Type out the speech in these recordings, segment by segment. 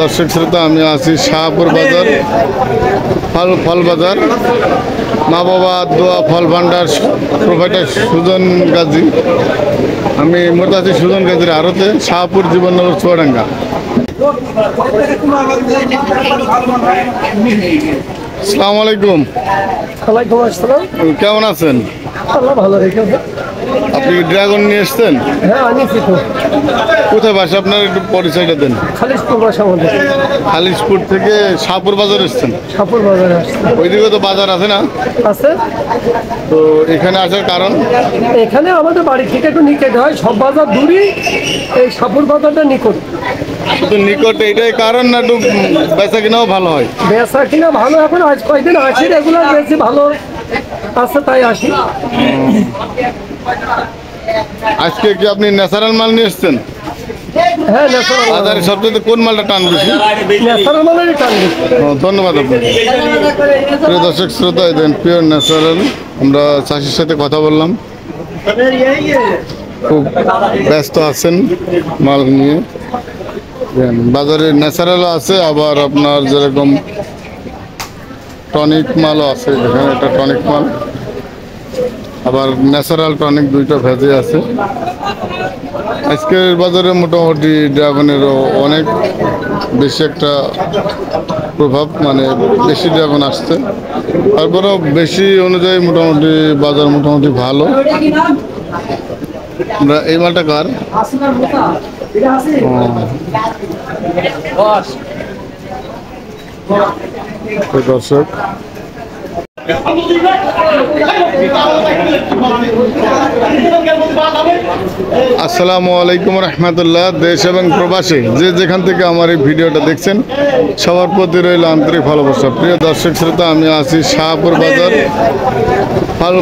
দর্শক শ্রোতা, আমি আছি শাহপুর বাজার ফল বাজার, মা বাবা দোয়া ফল ভান্ডার প্রোভাইডার সুজন গাজী। আমি মোট আছি সুজন গাজীর আড়তে, শাহপুর জীবননগর চুয়াডাঙ্গা। আসসালামু আলাইকুম। ওয়ালাইকুম আসসালাম। কেমন আছেন? আল্লাহ ভালো রেখেছে। আপনি কি ড্রাগন নিয়ে এসছেন? হ্যাঁ আনিছি তো। কোথায় বাসা আপনার, একটু পরিচয়টা দেন। খালিশপুর বাসা আমাদের। খালিশপুর থেকে শাহপুর বাজার এসছেন? শাহপুর বাজারে আসছে। ওইদিকে তো বাজার আছে না? আছে। তো এখানে আসার কারণ? এখানে আমাদের বাড়ি থেকে একটু নিকট হয়, সব বাজার দূরই, এই শাহপুর বাজারটা নিকট। শুধু নিকট এটাই কারণ, না একটু বেচা কিনাও ভালো হয়? বেচা কিনা ভালো, এখন আজ কয়েকদিন আসি রেগুলার, বেশি ভালো আছে তাই আসি। আজকে কি আপনি ন্যাচারাল মাল নিয়ে এসছেন? হ্যাঁ ন্যাচারাল। বাজারে সবচেয়ে কোন মালটা টান বেশি? ন্যাচারাল মালেরই টানবে। ধন্যবাদ আপনাকে। প্রিয় দর্শক শ্রোতা, দেন পিওর ন্যাচারাল। আমরা চাষির সাথে কথা বললাম, খুব ব্যস্ত আছেন মাল নিয়ে। বাজারে ন্যাচারালও আছে, আবার আপনার যেরকম টনিক মালও আছে। এখানে একটা টনিক মাল, আবার ন্যাচারাল টনিক, দুইটা ভেজে আছে। আজকের বাজারে মোটামুটি ড্রাগনেরও অনেক বেশি একটা প্রভাব, মানে বেশি ড্রাগন আসছে। তারপরেও বেশি অনুযায়ী মোটামুটি বাজার মোটামুটি ভালো। আমরা এই মালটা কার দর্শক, আসসালামু আলাইকুম রহমতুল্লাহ। দেশ এবং প্রবাসী যে যেখান থেকে আমার এই ভিডিওটা দেখছেন, সবার প্রতি রইল আন্তরিক ভালোবাসা। প্রিয় দর্শক শ্রোতা, আমি আছি শাহপুর বাজার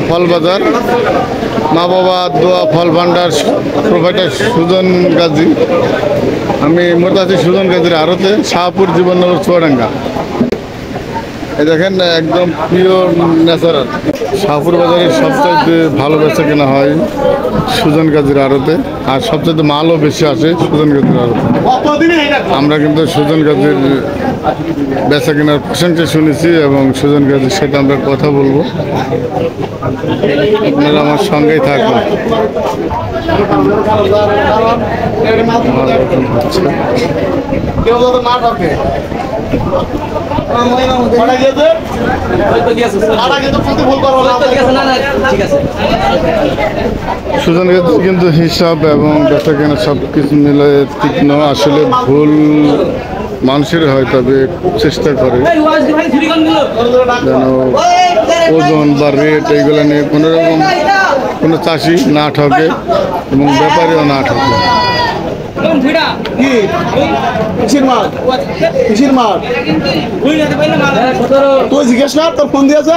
ফল বাজার, মা বাবা দোয়া ফল ভান্ডার প্রোভাইডার সুজন গাজী। আমি মোট আছি সুজন গাজীর আড়তে, শাহপুর জীবননগর চুয়াডাঙ্গা। এই দেখেন, একদম পিওর ন্যাচারাল। শাহপুর বাজারের সবচাইতে ভালো বেচা কেনা হয় সুজন গাজীর আড়তে, আর সবচাইতে মালও বেশি আসে সুজন গাজীর আড়তে। আমরা কিন্তু সুজন গাজীর বেচা কেনার প্রশংসা শুনেছি, এবং সুজন গাজীর সাথে আমরা কথা বলবো। আপনারা আমার সঙ্গেই থাকুন। সুজন গাজী কিন্তু হিসাব এবং বেচা কেনা সব কিছু মিলে তীক্ষ্ণ। আসলে ভুল মানুষের হয়, তবে চেষ্টা করে যেন ওজন বা রেট এইগুলো নিয়ে কোনোরকম কোনো চাষি না ঠকে এবং ব্যাপারীও না ঠকে। তুই জিজ্ঞেস না, তোর ফোন দিয়েছে।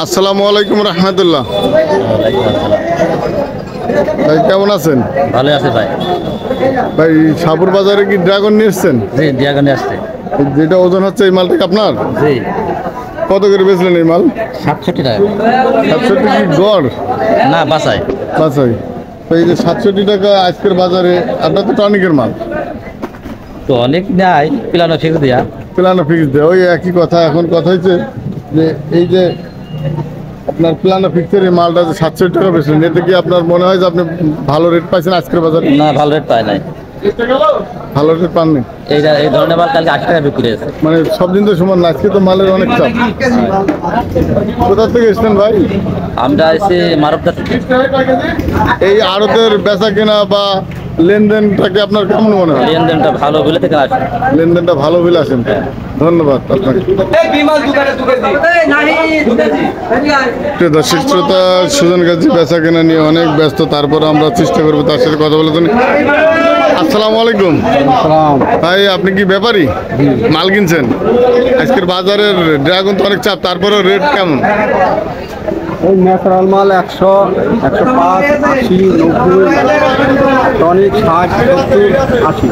আসসালামু আলাইকুম রহমতুল্লাহ। ভাই কেমন আছেন? ভালো আছে ভাই। ভাই শাহপুর বাজারে কি ড্রাগন নিয়ে এসছেন? জি ড্রাগন আসছে। যেটা ওজন হচ্ছে এই মালটা কি আপনার? জি। কত করে বেচলেন এই মাল? 67 টাকা। 67 কি গড় না বাসায়। বাছাই। তো এই যে 67 টাকা আজকের বাজারে, আপনার তো টনিকের মাল, তো অনেক নাই পিলানো ফিক্স দিয়া। প্লানো ফিক্স দেয়, ওই একই কথা। এখন কথা হচ্ছে যে এই যে আপনার প্লানো ফিক্সের এই মালটা যে 67 টাকা বেচলেন, এতে কি আপনার মনে হয় যে আপনি ভালো রেট পাইছেন আজকের বাজারে? না ভালো রেট পায় নাই। ভালো রেট পাননি? এই ধরনের মাল কালকে 80 টাকা বিক্রি হয়েছে। মানে সব দিন তো সমান না, আজকে তো মালের অনেক চাপ। কোথা থেকে এসছেন ভাই? আমরা এসে মারবদা থেকে। এই আড়তের বেচা কেনা বা লেনদেনটাকে আপনার কেমন মনে হয়? লেনদেনটা ভালো বলে থেকে আসে। লেনদেনটা ভালো বিল আসেন। ধন্যবাদ আপনাকে। প্রিয় দর্শক শ্রোতা, সুজন গাজী বেচা কেনা নিয়ে অনেক ব্যস্ত, তারপর আমরা চেষ্টা করবো তার সাথে কথা বলার জন্য। আসসালামু আলাইকুম ভাই, আপনি কি ব্যাপারী? মাল কিনছেন? আজকের বাজারের ড্রাগন তো অনেক চাপ, তারপরেও রেট কেমন? এই ন্যাচারাল মাল 100, 105, 80, 90, টনিক 60, 70, 80।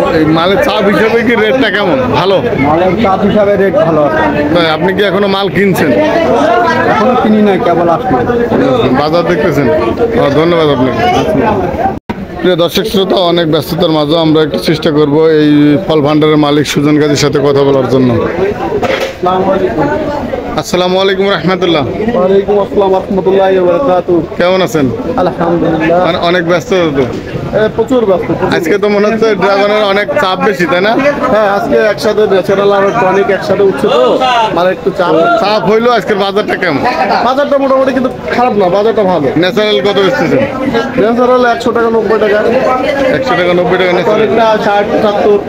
তো এই মালের চাপ হিসাবে কি রেটটা কেমন? ভালো? মালের চাপ হিসাবে রেট ভালো আছে। তাই আপনি কি এখনো মাল কিনছেন? এখনো কিনি নাই, কেবল আসবে। বাজার দেখতেছেন? ধন্যবাদ আপনাকে। প্রিয় দর্শক শ্রোতা, অনেক ব্যস্ততার মাঝে আমরা একটু চেষ্টা করব এই ফল ভান্ডারের মালিক সুজন গাজীর সাথে কথা বলার জন্য। আসসালামু আলাইকুম রহমতুল্লাহ। ওয়ালাইকুম আসসালাম রহমতুল্লাহি ওয়া বারাকাতুহু। কেমন আছেন? আলহামদুলিল্লাহ। অনেক ব্যস্ত তো প্রচুর ব্যস্ত। আজকে, তো মনে হচ্ছে ড্রাগনের অনেক চাপ বেশি, তাই না? হ্যাঁ, আজকে একসাথে ন্যাচারাল আর টনিক একসাথে উঠছে তো মানে একটু চাপ। চাপ হইলো। আজকের বাজারটা কেমন? বাজারটা মোটামুটি কিন্তু খারাপ না, বাজারটা ভালো। ন্যাচারাল কত বেচতেছেন? ন্যাচারাল 100 টাকা, 90 টাকা। 100 টাকা, 90 টাকা ন্যাচারাল। টনিকটা 60, 75,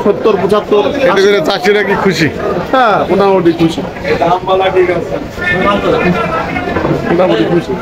70, 75। এতে করে চাষিরা কি খুশি? হ্যাঁ, মোটামুটি খুশি। মোটামুটি খুশি।